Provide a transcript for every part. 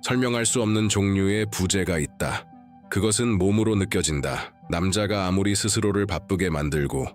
설명할 수 없는 종류의 부재가 있다. 그것은 몸으로 느껴진다. 남자가 아무리 스스로를 바쁘게 만들고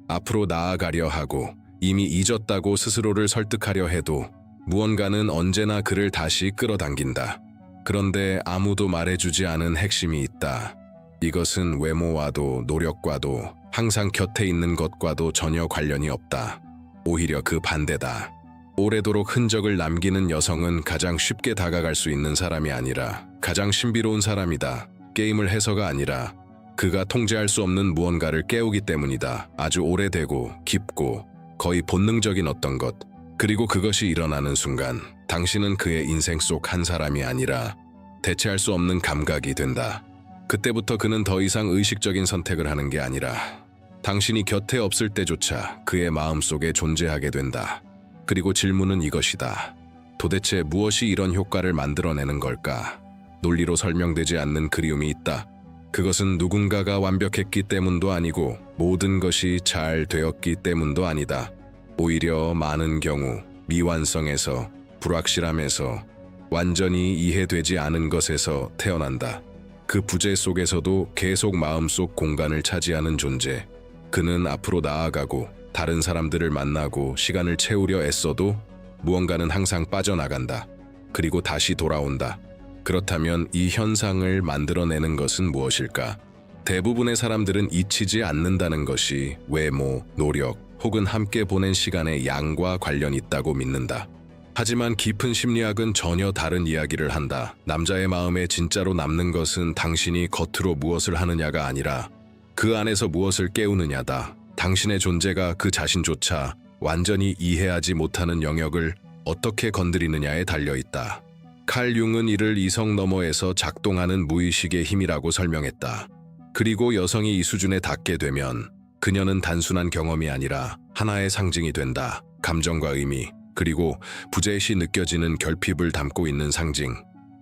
앞으로 나아가려 하고 이미 잊었다고 스스로를 설득하려 해도 무언가는 언제나 그를 다시 끌어당긴다. 그런데 아무도 말해주지 않은 핵심이 있다. 이것은 외모와도 노력과도 항상 곁에 있는 것과도 전혀 관련이 없다. 오히려 그 반대다. 오래도록 흔적을 남기는 여성은 가장 쉽게 다가갈 수 있는 사람이 아니라 가장 신비로운 사람이다. 게임을 해서가 아니라 그가 통제할 수 없는 무언가를 깨우기 때문이다. 아주 오래되고 깊고 거의 본능적인 어떤 것. 그리고 그것이 일어나는 순간 당신은 그의 인생 속 한 사람이 아니라 대체할 수 없는 감각이 된다. 그때부터 그는 더 이상 의식적인 선택을 하는 게 아니라 당신이 곁에 없을 때조차 그의 마음속에 존재하게 된다. 그리고 질문은 이것이다. 도대체 무엇이 이런 효과를 만들어내는 걸까? 논리로 설명되지 않는 그리움이 있다. 그것은 누군가가 완벽했기 때문도 아니고 모든 것이 잘 되었기 때문도 아니다. 오히려 많은 경우 미완성에서, 불확실함에서, 완전히 이해되지 않은 것에서 태어난다. 그 부재 속에서도 계속 마음속 공간을 차지하는 존재. 그는 앞으로 나아가고 다른 사람들을 만나고 시간을 채우려 애써도 무언가는 항상 빠져나간다. 그리고 다시 돌아온다. 그렇다면 이 현상을 만들어내는 것은 무엇일까? 대부분의 사람들은 잊히지 않는다는 것이 외모, 노력, 혹은 함께 보낸 시간의 양과 관련이 있다고 믿는다. 하지만 깊은 심리학은 전혀 다른 이야기를 한다. 남자의 마음에 진짜로 남는 것은 당신이 겉으로 무엇을 하느냐가 아니라 그 안에서 무엇을 깨우느냐다. 당신의 존재가 그 자신조차 완전히 이해하지 못하는 영역을 어떻게 건드리느냐에 달려있다. 칼 융은 이를 이성 너머에서 작동하는 무의식의 힘이라고 설명했다. 그리고 여성이 이 수준에 닿게 되면 그녀는 단순한 경험이 아니라 하나의 상징이 된다. 감정과 의미, 그리고 부재시 느껴지는 결핍을 담고 있는 상징.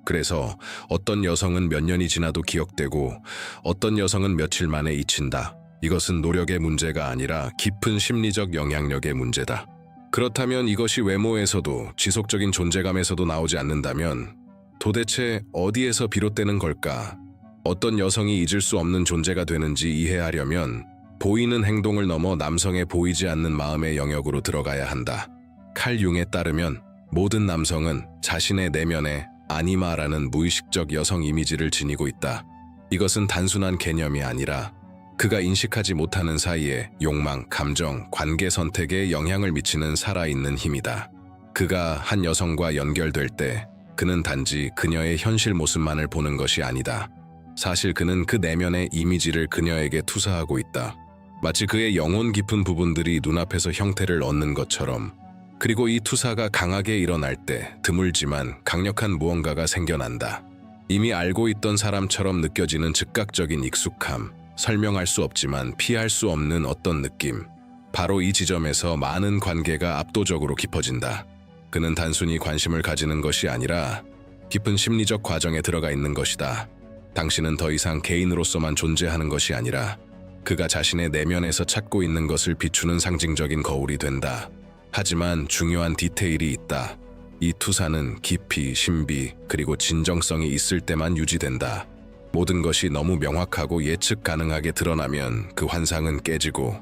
그래서 어떤 여성은 몇 년이 지나도 기억되고 어떤 여성은 며칠 만에 잊힌다. 이것은 노력의 문제가 아니라 깊은 심리적 영향력의 문제다. 그렇다면 이것이 외모에서도 지속적인 존재감에서도 나오지 않는다면 도대체 어디에서 비롯되는 걸까? 어떤 여성이 잊을 수 없는 존재가 되는지 이해하려면 보이는 행동을 넘어 남성의 보이지 않는 마음의 영역으로 들어가야 한다. 칼 융에 따르면 모든 남성은 자신의 내면에 아니마라는 무의식적 여성 이미지를 지니고 있다. 이것은 단순한 개념이 아니라 그가 인식하지 못하는 사이에 욕망, 감정, 관계 선택에 영향을 미치는 살아있는 힘이다. 그가 한 여성과 연결될 때 그는 단지 그녀의 현실 모습만을 보는 것이 아니다. 사실 그는 그 내면의 이미지를 그녀에게 투사하고 있다. 마치 그의 영혼 깊은 부분들이 눈앞에서 형태를 얻는 것처럼. 그리고 이 투사가 강하게 일어날 때 드물지만 강력한 무언가가 생겨난다. 이미 알고 있던 사람처럼 느껴지는 즉각적인 익숙함, 설명할 수 없지만 피할 수 없는 어떤 느낌. 바로 이 지점에서 많은 관계가 압도적으로 깊어진다. 그는 단순히 관심을 가지는 것이 아니라 깊은 심리적 과정에 들어가 있는 것이다. 당신은 더 이상 개인으로서만 존재하는 것이 아니라 그가 자신의 내면에서 찾고 있는 것을 비추는 상징적인 거울이 된다. 하지만 중요한 디테일이 있다. 이 투사는 깊이, 신비, 그리고 진정성이 있을 때만 유지된다. 모든 것이 너무 명확하고 예측 가능하게 드러나면 그 환상은 깨지고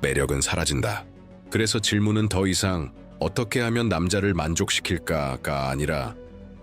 매력은 사라진다. 그래서 질문은 더 이상 어떻게 하면 남자를 만족시킬까가 아니라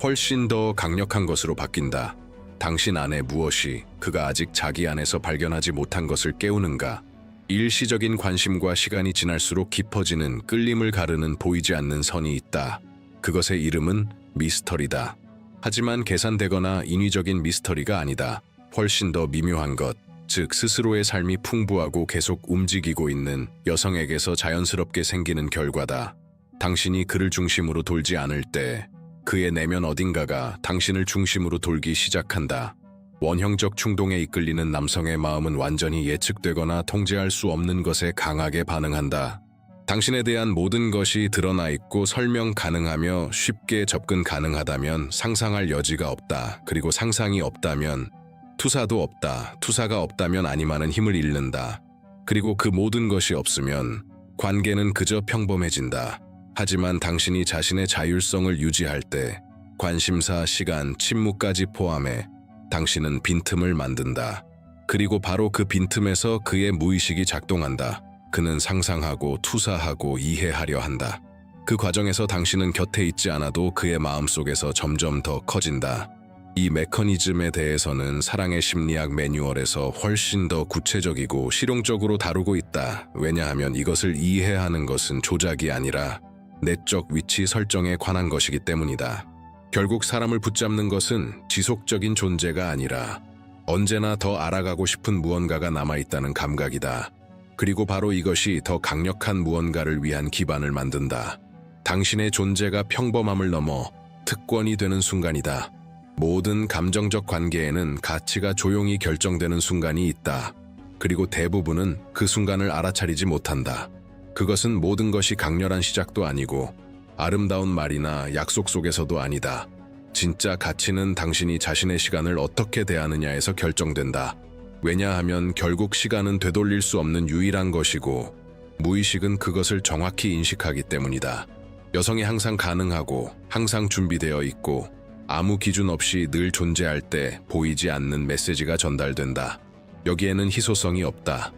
훨씬 더 강력한 것으로 바뀐다. 당신 안에 무엇이 그가 아직 자기 안에서 발견하지 못한 것을 깨우는가? 일시적인 관심과 시간이 지날수록 깊어지는 끌림을 가르는 보이지 않는 선이 있다. 그것의 이름은 미스터리다. 하지만 계산되거나 인위적인 미스터리가 아니다. 훨씬 더 미묘한 것, 즉 스스로의 삶이 풍부하고 계속 움직이고 있는 여성에게서 자연스럽게 생기는 결과다. 당신이 그를 중심으로 돌지 않을 때 그의 내면 어딘가가 당신을 중심으로 돌기 시작한다. 원형적 충동에 이끌리는 남성의 마음은 완전히 예측되거나 통제할 수 없는 것에 강하게 반응한다. 당신에 대한 모든 것이 드러나 있고 설명 가능하며 쉽게 접근 가능하다면 상상할 여지가 없다. 그리고 상상이 없다면 투사도 없다. 투사가 없다면 아니마는 힘을 잃는다. 그리고 그 모든 것이 없으면 관계는 그저 평범해진다. 하지만 당신이 자신의 자율성을 유지할 때 관심사, 시간, 침묵까지 포함해 당신은 빈틈을 만든다. 그리고 바로 그 빈틈에서 그의 무의식이 작동한다. 그는 상상하고 투사하고 이해하려 한다. 그 과정에서 당신은 곁에 있지 않아도 그의 마음속에서 점점 더 커진다. 이 메커니즘에 대해서는 사랑의 심리학 매뉴얼에서 훨씬 더 구체적이고 실용적으로 다루고 있다. 왜냐하면 이것을 이해하는 것은 조작이 아니라 내적 위치 설정에 관한 것이기 때문이다. 결국 사람을 붙잡는 것은 지속적인 존재가 아니라 언제나 더 알아가고 싶은 무언가가 남아있다는 감각이다. 그리고 바로 이것이 더 강력한 무언가를 위한 기반을 만든다. 당신의 존재가 평범함을 넘어 특권이 되는 순간이다. 모든 감정적 관계에는 가치가 조용히 결정되는 순간이 있다. 그리고 대부분은 그 순간을 알아차리지 못한다. 그것은 모든 것이 강렬한 시작도 아니고 아름다운 말이나 약속 속에서도 아니다. 진짜 가치는 당신이 자신의 시간을 어떻게 대하느냐에서 결정된다. 왜냐하면 결국 시간은 되돌릴 수 없는 유일한 것이고 무의식은 그것을 정확히 인식하기 때문이다. 여성이 항상 가능하고 항상 준비되어 있고 아무 기준 없이 늘 존재할 때 보이지 않는 메시지가 전달된다. 여기에는 희소성이 없다.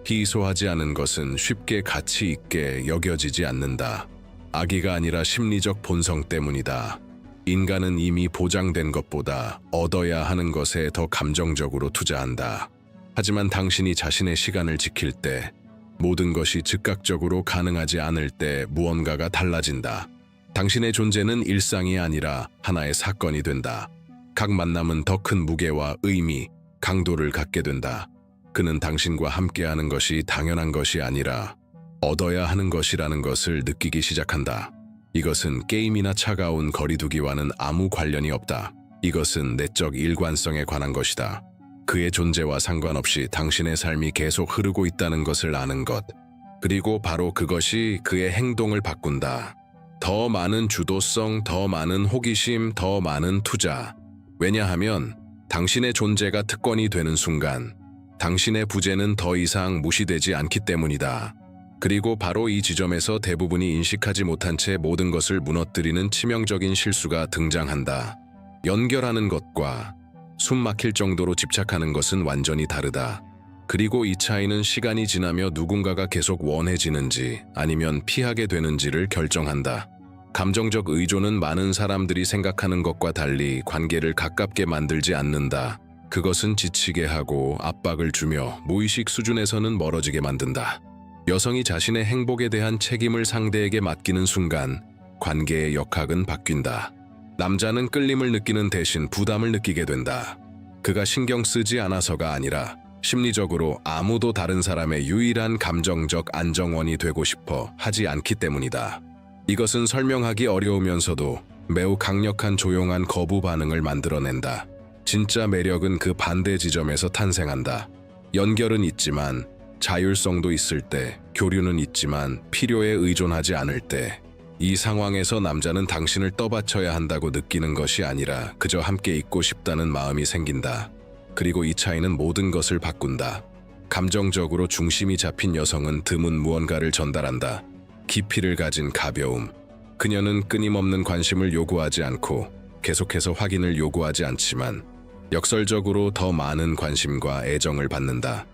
희소하지 않은 것은 쉽게 가치 있게 여겨지지 않는다. 악의가 아니라 심리적 본성 때문이다. 인간은 이미 보장된 것보다 얻어야 하는 것에 더 감정적으로 투자한다. 하지만 당신이 자신의 시간을 지킬 때, 모든 것이 즉각적으로 가능하지 않을 때 무언가가 달라진다. 당신의 존재는 일상이 아니라 하나의 사건이 된다. 각 만남은 더 큰 무게와 의미, 강도를 갖게 된다. 그는 당신과 함께하는 것이 당연한 것이 아니라 얻어야 하는 것이라는 것을 느끼기 시작한다. 이것은 게임이나 차가운 거리두기와는 아무 관련이 없다. 이것은 내적 일관성에 관한 것이다. 그의 존재와 상관없이 당신의 삶이 계속 흐르고 있다는 것을 아는 것. 그리고 바로 그것이 그의 행동을 바꾼다. 더 많은 주도성, 더 많은 호기심, 더 많은 투자. 왜냐하면 당신의 존재가 특권이 되는 순간 당신의 부재는 더 이상 무시되지 않기 때문이다. 그리고 바로 이 지점에서 대부분이 인식하지 못한 채 모든 것을 무너뜨리는 치명적인 실수가 등장한다. 연결하는 것과 숨 막힐 정도로 집착하는 것은 완전히 다르다. 그리고 이 차이는 시간이 지나며 누군가가 계속 원해지는지 아니면 피하게 되는지를 결정한다. 감정적 의존은 많은 사람들이 생각하는 것과 달리 관계를 가깝게 만들지 않는다. 그것은 지치게 하고 압박을 주며 무의식 수준에서는 멀어지게 만든다. 여성이 자신의 행복에 대한 책임을 상대에게 맡기는 순간 관계의 역학은 바뀐다. 남자는 끌림을 느끼는 대신 부담을 느끼게 된다. 그가 신경 쓰지 않아서가 아니라 심리적으로 아무도 다른 사람의 유일한 감정적 안정원이 되고 싶어 하지 않기 때문이다. 이것은 설명하기 어려우면서도 매우 강력한 조용한 거부 반응을 만들어낸다. 진짜 매력은 그 반대 지점에서 탄생한다. 연결은 있지만 자율성도 있을 때, 교류는 있지만 필요에 의존하지 않을 때, 이 상황에서 남자는 당신을 떠받쳐야 한다고 느끼는 것이 아니라 그저 함께 있고 싶다는 마음이 생긴다. 그리고 이 차이는 모든 것을 바꾼다. 감정적으로 중심이 잡힌 여성은 드문 무언가를 전달한다. 깊이를 가진 가벼움. 그녀는 끊임없는 관심을 요구하지 않고 계속해서 확인을 요구하지 않지만 역설적으로 더 많은 관심과 애정을 받는다.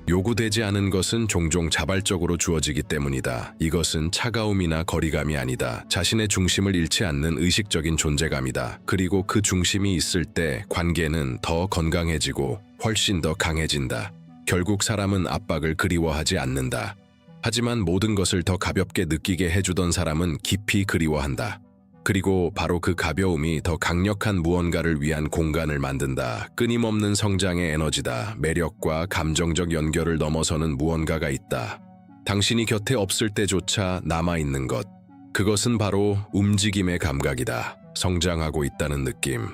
요구되지 않은 것은 종종 자발적으로 주어지기 때문이다. 이것은 차가움이나 거리감이 아니다. 자신의 중심을 잃지 않는 의식적인 존재감이다. 그리고 그 중심이 있을 때 관계는 더 건강해지고 훨씬 더 강해진다. 결국 사람은 압박을 그리워하지 않는다. 하지만 모든 것을 더 가볍게 느끼게 해주던 사람은 깊이 그리워한다. 그리고 바로 그 가벼움이 더 강력한 무언가를 위한 공간을 만든다. 끊임없는 성장의 에너지다. 매력과 감정적 연결을 넘어서는 무언가가 있다. 당신이 곁에 없을 때조차 남아있는 것. 그것은 바로 움직임의 감각이다. 성장하고 있다는 느낌.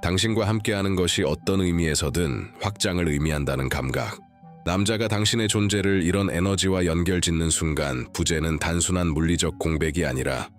당신과 함께하는 것이 어떤 의미에서든 확장을 의미한다는 감각. 남자가 당신의 존재를 이런 에너지와 연결짓는 순간 부재는 단순한 물리적 공백이 아니라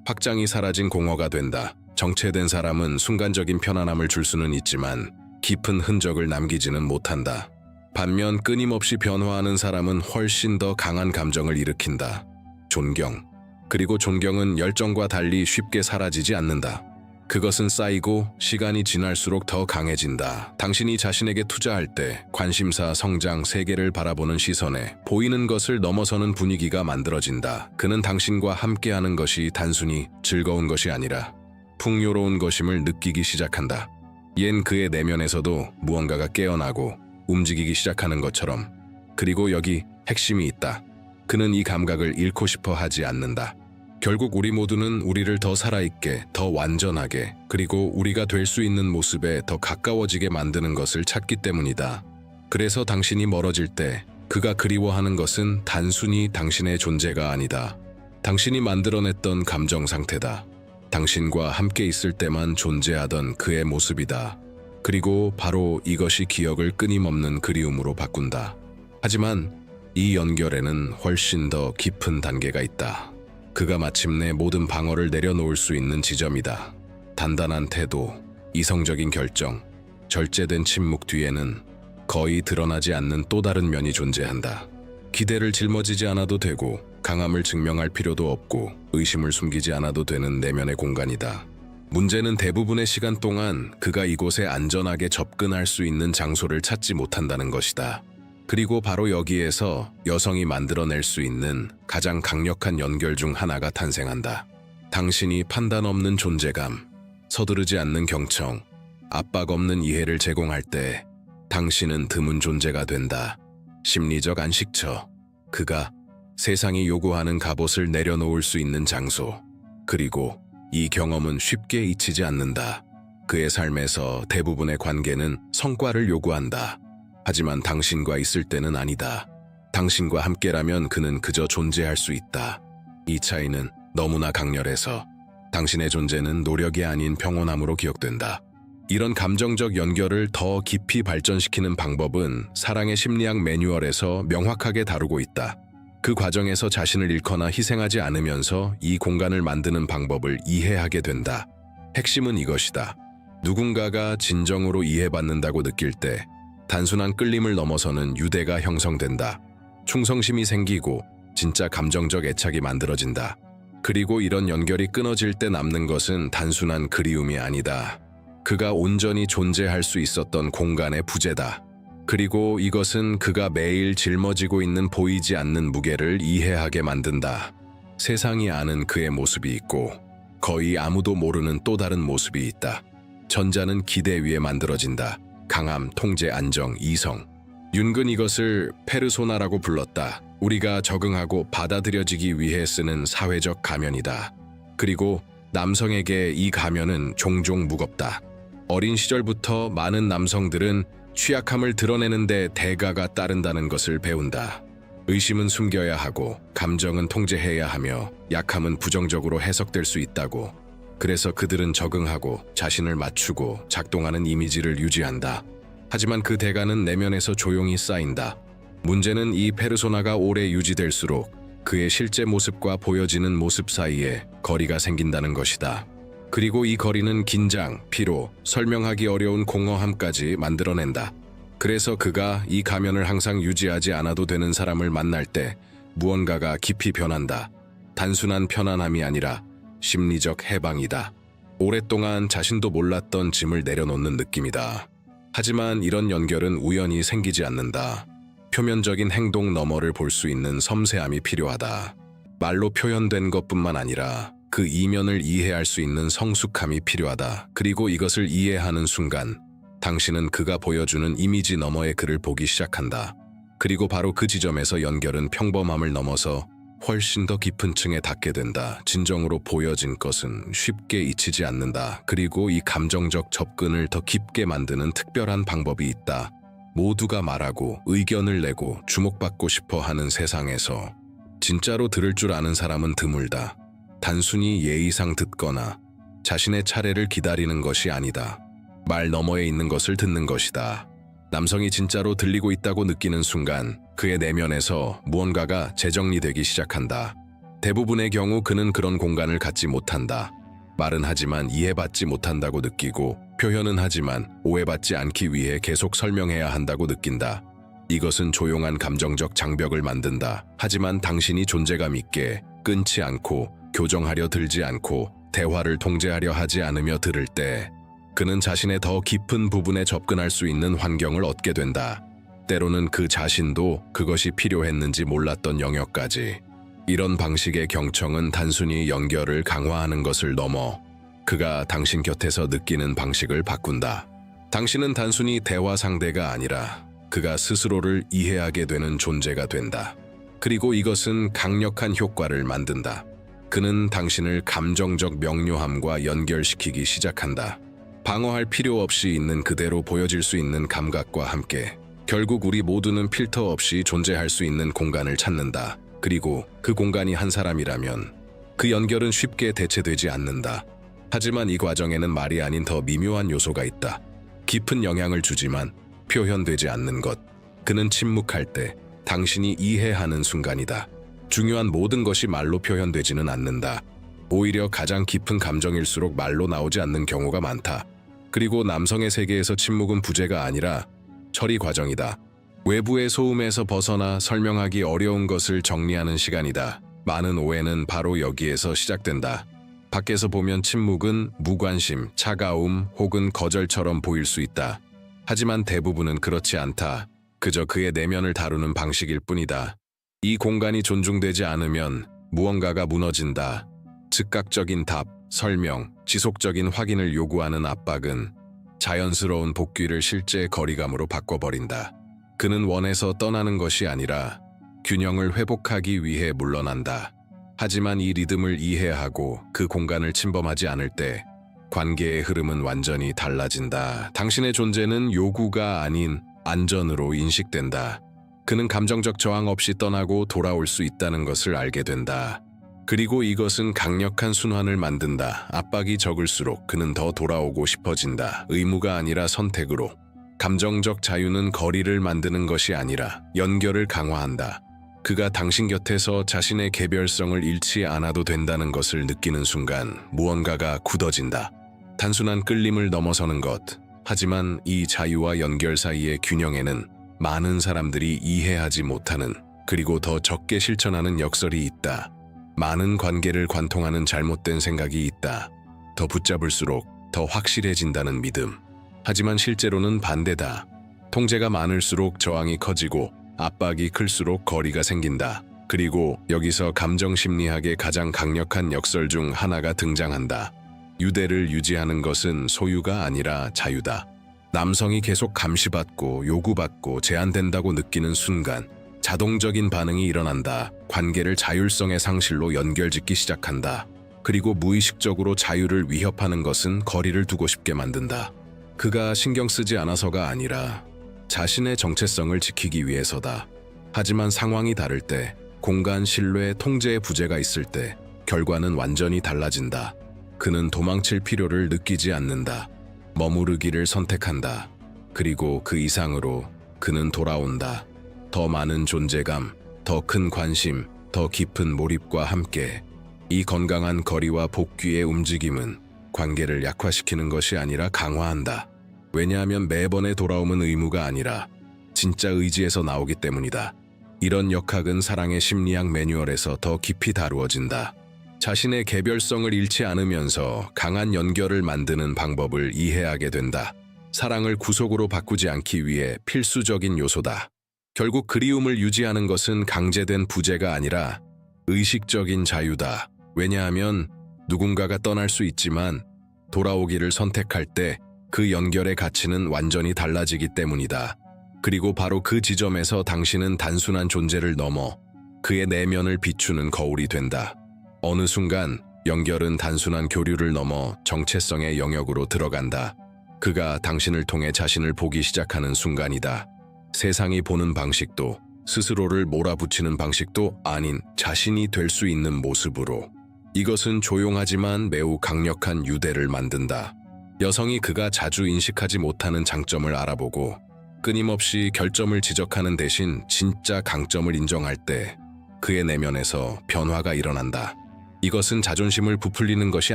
확장이 사라진 공허가 된다. 정체된 사람은 순간적인 편안함을 줄 수는 있지만 깊은 흔적을 남기지는 못한다. 반면 끊임없이 변화하는 사람은 훨씬 더 강한 감정을 일으킨다. 존경. 그리고 존경은 열정과 달리 쉽게 사라지지 않는다. 그것은 쌓이고 시간이 지날수록 더 강해진다. 당신이 자신에게 투자할 때 관심사, 성장, 세계를 바라보는 시선에 보이는 것을 넘어서는 분위기가 만들어진다. 그는 당신과 함께하는 것이 단순히 즐거운 것이 아니라 풍요로운 것임을 느끼기 시작한다. 얜 그의 내면에서도 무언가가 깨어나고 움직이기 시작하는 것처럼. 그리고 여기 핵심이 있다. 그는 이 감각을 잃고 싶어 하지 않는다. 결국 우리 모두는 우리를 더 살아있게, 더 완전하게, 그리고 우리가 될 수 있는 모습에 더 가까워지게 만드는 것을 찾기 때문이다. 그래서 당신이 멀어질 때 그가 그리워하는 것은 단순히 당신의 존재가 아니다. 당신이 만들어냈던 감정 상태다. 당신과 함께 있을 때만 존재하던 그의 모습이다. 그리고 바로 이것이 기억을 끊임없는 그리움으로 바꾼다. 하지만 이 연결에는 훨씬 더 깊은 단계가 있다. 그가 마침내 모든 방어를 내려놓을 수 있는 지점이다. 단단한 태도, 이성적인 결정, 절제된 침묵 뒤에는 거의 드러나지 않는 또 다른 면이 존재한다. 기대를 짊어지지 않아도 되고, 강함을 증명할 필요도 없고, 의심을 숨기지 않아도 되는 내면의 공간이다. 문제는 대부분의 시간 동안 그가 이곳에 안전하게 접근할 수 있는 장소를 찾지 못한다는 것이다. 그리고 바로 여기에서 여성이 만들어낼 수 있는 가장 강력한 연결 중 하나가 탄생한다. 당신이 판단 없는 존재감, 서두르지 않는 경청, 압박 없는 이해를 제공할 때 당신은 드문 존재가 된다. 심리적 안식처, 그가 세상이 요구하는 갑옷을 내려놓을 수 있는 장소. 그리고 이 경험은 쉽게 잊히지 않는다. 그의 삶에서 대부분의 관계는 성과를 요구한다. 하지만 당신과 있을 때는 아니다. 당신과 함께라면 그는 그저 존재할 수 있다. 이 차이는 너무나 강렬해서 당신의 존재는 노력이 아닌 평온함으로 기억된다. 이런 감정적 연결을 더 깊이 발전시키는 방법은 사랑의 심리학 매뉴얼에서 명확하게 다루고 있다. 그 과정에서 자신을 잃거나 희생하지 않으면서 이 공간을 만드는 방법을 이해하게 된다. 핵심은 이것이다. 누군가가 진정으로 이해받는다고 느낄 때 단순한 끌림을 넘어서는 유대가 형성된다. 충성심이 생기고 진짜 감정적 애착이 만들어진다. 그리고 이런 연결이 끊어질 때 남는 것은 단순한 그리움이 아니다. 그가 온전히 존재할 수 있었던 공간의 부재다. 그리고 이것은 그가 매일 짊어지고 있는 보이지 않는 무게를 이해하게 만든다. 세상이 아는 그의 모습이 있고 거의 아무도 모르는 또 다른 모습이 있다. 전자는 기대 위에 만들어진다. 강함, 통제, 안정, 이성. 윤근 이것을 페르소나라고 불렀다. 우리가 적응하고 받아들여지기 위해 쓰는 사회적 가면이다. 그리고 남성에게 이 가면은 종종 무겁다. 어린 시절부터 많은 남성들은 취약함을 드러내는데 대가가 따른다는 것을 배운다. 의심은 숨겨야 하고 감정은 통제해야 하며 약함은 부정적으로 해석될 수 있다고. 그래서 그들은 적응하고 자신을 맞추고 작동하는 이미지를 유지한다. 하지만 그 대가는 내면에서 조용히 쌓인다. 문제는 이 페르소나가 오래 유지될수록 그의 실제 모습과 보여지는 모습 사이에 거리가 생긴다는 것이다. 그리고 이 거리는 긴장, 피로, 설명하기 어려운 공허함까지 만들어낸다. 그래서 그가 이 가면을 항상 유지하지 않아도 되는 사람을 만날 때 무언가가 깊이 변한다. 단순한 편안함이 아니라 심리적 해방이다. 오랫동안 자신도 몰랐던 짐을 내려놓는 느낌이다. 하지만 이런 연결은 우연히 생기지 않는다. 표면적인 행동 너머를 볼 수 있는 섬세함이 필요하다. 말로 표현된 것뿐만 아니라 그 이면을 이해할 수 있는 성숙함이 필요하다. 그리고 이것을 이해하는 순간 당신은 그가 보여주는 이미지 너머의 그를 보기 시작한다. 그리고 바로 그 지점에서 연결은 평범함을 넘어서 훨씬 더 깊은 층에 닿게 된다. 진정으로 보여진 것은 쉽게 잊히지 않는다. 그리고 이 감정적 접근을 더 깊게 만드는 특별한 방법이 있다. 모두가 말하고 의견을 내고 주목받고 싶어 하는 세상에서 진짜로 들을 줄 아는 사람은 드물다. 단순히 예의상 듣거나 자신의 차례를 기다리는 것이 아니다. 말 너머에 있는 것을 듣는 것이다. 남성이 진짜로 들리고 있다고 느끼는 순간 그의 내면에서 무언가가 재정리되기 시작한다. 대부분의 경우 그는 그런 공간을 갖지 못한다. 말은 하지만 이해받지 못한다고 느끼고 표현은 하지만 오해받지 않기 위해 계속 설명해야 한다고 느낀다. 이것은 조용한 감정적 장벽을 만든다. 하지만 당신이 존재감 있게 끊지 않고 교정하려 들지 않고 대화를 통제하려 하지 않으며 들을 때 그는 자신의 더 깊은 부분에 접근할 수 있는 환경을 얻게 된다. 때로는 그 자신도 그것이 필요했는지 몰랐던 영역까지. 이런 방식의 경청은 단순히 연결을 강화하는 것을 넘어 그가 당신 곁에서 느끼는 방식을 바꾼다. 당신은 단순히 대화 상대가 아니라 그가 스스로를 이해하게 되는 존재가 된다. 그리고 이것은 강력한 효과를 만든다. 그는 당신을 감정적 명료함과 연결시키기 시작한다. 방어할 필요 없이 있는 그대로 보여질 수 있는 감각과 함께 결국 우리 모두는 필터 없이 존재할 수 있는 공간을 찾는다. 그리고 그 공간이 한 사람이라면 그 연결은 쉽게 대체되지 않는다. 하지만 이 과정에는 말이 아닌 더 미묘한 요소가 있다. 깊은 영향을 주지만 표현되지 않는 것. 그는 침묵할 때 당신이 이해하는 순간이다. 중요한 모든 것이 말로 표현되지는 않는다. 오히려 가장 깊은 감정일수록 말로 나오지 않는 경우가 많다. 그리고 남성의 세계에서 침묵은 부재가 아니라 처리 과정이다. 외부의 소음에서 벗어나 설명하기 어려운 것을 정리하는 시간이다. 많은 오해는 바로 여기에서 시작된다. 밖에서 보면 침묵은 무관심, 차가움 혹은 거절처럼 보일 수 있다. 하지만 대부분은 그렇지 않다. 그저 그의 내면을 다루는 방식일 뿐이다. 이 공간이 존중되지 않으면 무언가가 무너진다. 즉각적인 답, 설명, 지속적인 확인을 요구하는 압박은 자연스러운 복귀를 실제 거리감으로 바꿔버린다. 그는 원해서 떠나는 것이 아니라 균형을 회복하기 위해 물러난다. 하지만 이 리듬을 이해하고 그 공간을 침범하지 않을 때 관계의 흐름은 완전히 달라진다. 당신의 존재는 요구가 아닌 안전으로 인식된다. 그는 감정적 저항 없이 떠나고 돌아올 수 있다는 것을 알게 된다. 그리고 이것은 강력한 순환을 만든다. 압박이 적을수록 그는 더 돌아오고 싶어진다. 의무가 아니라 선택으로. 감정적 자유는 거리를 만드는 것이 아니라 연결을 강화한다. 그가 당신 곁에서 자신의 개별성을 잃지 않아도 된다는 것을 느끼는 순간 무언가가 굳어진다. 단순한 끌림을 넘어서는 것. 하지만 이 자유와 연결 사이의 균형에는 많은 사람들이 이해하지 못하는 그리고 더 적게 실천하는 역설이 있다. 많은 관계를 관통하는 잘못된 생각이 있다. 더 붙잡을수록 더 확실해진다는 믿음. 하지만 실제로는 반대다. 통제가 많을수록 저항이 커지고 압박이 클수록 거리가 생긴다. 그리고 여기서 감정심리학의 가장 강력한 역설 중 하나가 등장한다. 유대를 유지하는 것은 소유가 아니라 자유다. 남성이 계속 감시받고 요구받고 제한된다고 느끼는 순간 자동적인 반응이 일어난다. 관계를 자율성의 상실로 연결짓기 시작한다. 그리고 무의식적으로 자유를 위협하는 것은 거리를 두고 싶게 만든다. 그가 신경 쓰지 않아서가 아니라 자신의 정체성을 지키기 위해서다. 하지만 상황이 다를 때, 공간, 신뢰, 통제의 부재가 있을 때 결과는 완전히 달라진다. 그는 도망칠 필요를 느끼지 않는다. 머무르기를 선택한다. 그리고 그 이상으로 그는 돌아온다. 더 많은 존재감, 더 큰 관심, 더 깊은 몰입과 함께 이 건강한 거리와 복귀의 움직임은 관계를 약화시키는 것이 아니라 강화한다. 왜냐하면 매번의 돌아옴은 의무가 아니라 진짜 의지에서 나오기 때문이다. 이런 역학은 사랑의 심리학 매뉴얼에서 더 깊이 다루어진다. 자신의 개별성을 잃지 않으면서 강한 연결을 만드는 방법을 이해하게 된다. 사랑을 구속으로 바꾸지 않기 위해 필수적인 요소다. 결국 그리움을 유지하는 것은 강제된 부재가 아니라 의식적인 자유다. 왜냐하면 누군가가 떠날 수 있지만 돌아오기를 선택할 때 그 연결의 가치는 완전히 달라지기 때문이다. 그리고 바로 그 지점에서 당신은 단순한 존재를 넘어 그의 내면을 비추는 거울이 된다. 어느 순간 연결은 단순한 교류를 넘어 정체성의 영역으로 들어간다. 그가 당신을 통해 자신을 보기 시작하는 순간이다. 세상이 보는 방식도 스스로를 몰아붙이는 방식도 아닌 자신이 될 수 있는 모습으로. 이것은 조용하지만 매우 강력한 유대를 만든다. 여성이 그가 자주 인식하지 못하는 장점을 알아보고 끊임없이 결점을 지적하는 대신 진짜 강점을 인정할 때 그의 내면에서 변화가 일어난다. 이것은 자존심을 부풀리는 것이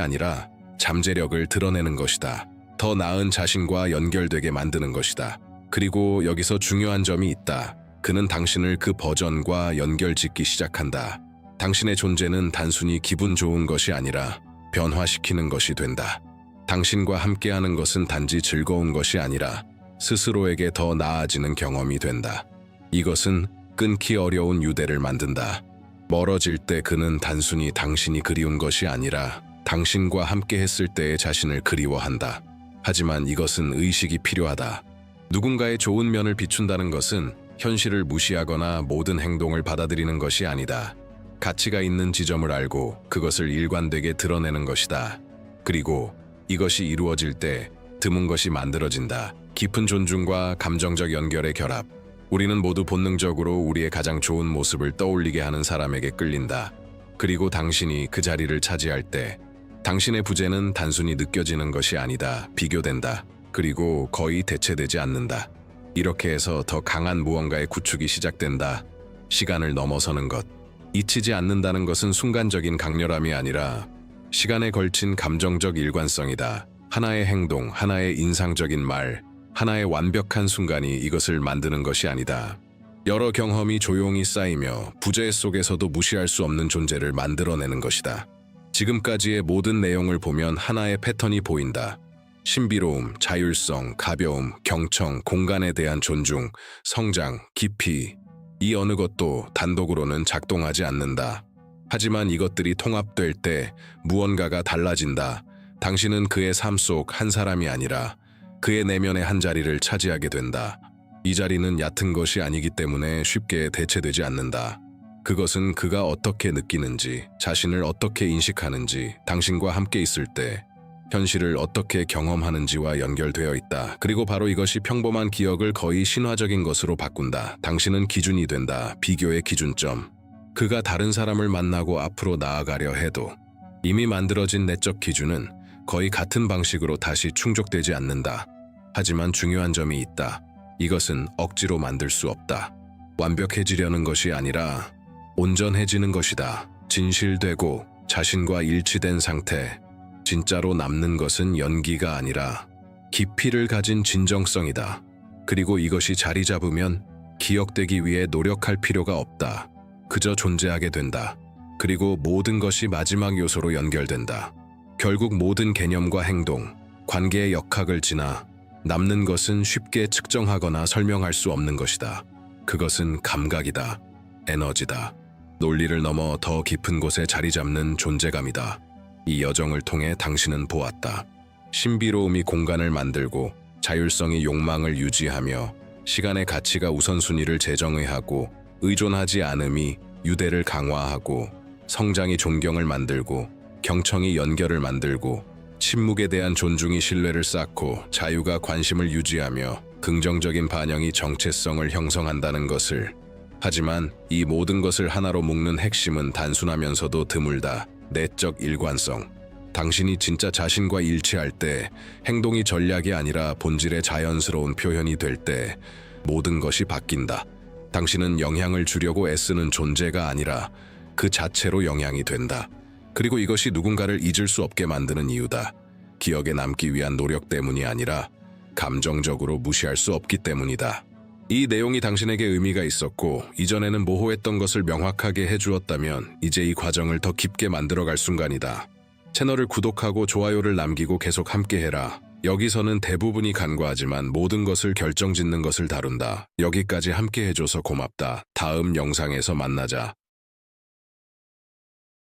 아니라 잠재력을 드러내는 것이다. 더 나은 자신과 연결되게 만드는 것이다. 그리고 여기서 중요한 점이 있다. 그는 당신을 그 버전과 연결짓기 시작한다. 당신의 존재는 단순히 기분 좋은 것이 아니라 변화시키는 것이 된다. 당신과 함께하는 것은 단지 즐거운 것이 아니라 스스로에게 더 나아지는 경험이 된다. 이것은 끊기 어려운 유대를 만든다. 멀어질 때 그는 단순히 당신이 그리운 것이 아니라 당신과 함께 했을 때의 자신을 그리워한다. 하지만 이것은 의식이 필요하다. 누군가의 좋은 면을 비춘다는 것은 현실을 무시하거나 모든 행동을 받아들이는 것이 아니다. 가치가 있는 지점을 알고 그것을 일관되게 드러내는 것이다. 그리고 이것이 이루어질 때 드문 것이 만들어진다. 깊은 존중과 감정적 연결의 결합. 우리는 모두 본능적으로 우리의 가장 좋은 모습을 떠올리게 하는 사람에게 끌린다. 그리고 당신이 그 자리를 차지할 때 당신의 부재는 단순히 느껴지는 것이 아니다. 비교된다. 그리고 거의 대체되지 않는다. 이렇게 해서 더 강한 무언가의 구축이 시작된다. 시간을 넘어서는 것. 잊히지 않는다는 것은 순간적인 강렬함이 아니라 시간에 걸친 감정적 일관성이다. 하나의 행동, 하나의 인상적인 말, 하나의 완벽한 순간이 이것을 만드는 것이 아니다. 여러 경험이 조용히 쌓이며 부재 속에서도 무시할 수 없는 존재를 만들어내는 것이다. 지금까지의 모든 내용을 보면 하나의 패턴이 보인다. 신비로움, 자율성, 가벼움, 경청, 공간에 대한 존중, 성장, 깊이. 이 어느 것도 단독으로는 작동하지 않는다. 하지만 이것들이 통합될 때 무언가가 달라진다. 당신은 그의 삶 속 한 사람이 아니라 그의 내면의 한 자리를 차지하게 된다. 이 자리는 얕은 것이 아니기 때문에 쉽게 대체되지 않는다. 그것은 그가 어떻게 느끼는지, 자신을 어떻게 인식하는지, 당신과 함께 있을 때 현실을 어떻게 경험하는지와 연결되어 있다. 그리고 바로 이것이 평범한 기억을 거의 신화적인 것으로 바꾼다. 당신은 기준이 된다. 비교의 기준점. 그가 다른 사람을 만나고 앞으로 나아가려 해도 이미 만들어진 내적 기준은 거의 같은 방식으로 다시 충족되지 않는다. 하지만 중요한 점이 있다. 이것은 억지로 만들 수 없다. 완벽해지려는 것이 아니라 온전해지는 것이다. 진실되고 자신과 일치된 상태. 진짜로 남는 것은 연기가 아니라 깊이를 가진 진정성이다. 그리고 이것이 자리 잡으면 기억되기 위해 노력할 필요가 없다. 그저 존재하게 된다. 그리고 모든 것이 마지막 요소로 연결된다. 결국 모든 개념과 행동, 관계의 역학을 지나 남는 것은 쉽게 측정하거나 설명할 수 없는 것이다. 그것은 감각이다. 에너지다. 논리를 넘어 더 깊은 곳에 자리 잡는 존재감이다. 이 여정을 통해 당신은 보았다. 신비로움이 공간을 만들고 자율성이 욕망을 유지하며 시간의 가치가 우선순위를 재정의하고 의존하지 않음이 유대를 강화하고 성장이 존경을 만들고 경청이 연결을 만들고 침묵에 대한 존중이 신뢰를 쌓고 자유가 관심을 유지하며 긍정적인 반영이 정체성을 형성한다는 것을. 하지만 이 모든 것을 하나로 묶는 핵심은 단순하면서도 드물다. 내적 일관성. 당신이 진짜 자신과 일치할 때, 행동이 전략이 아니라 본질의 자연스러운 표현이 될 때 모든 것이 바뀐다. 당신은 영향을 주려고 애쓰는 존재가 아니라 그 자체로 영향이 된다. 그리고 이것이 누군가를 잊을 수 없게 만드는 이유다. 기억에 남기 위한 노력 때문이 아니라 감정적으로 무시할 수 없기 때문이다. 이 내용이 당신에게 의미가 있었고 이전에는 모호했던 것을 명확하게 해주었다면 이제 이 과정을 더 깊게 만들어갈 순간이다. 채널을 구독하고 좋아요를 남기고 계속 함께해라. 여기서는 대부분이 간과하지만 모든 것을 결정짓는 것을 다룬다. 여기까지 함께해줘서 고맙다. 다음 영상에서 만나자.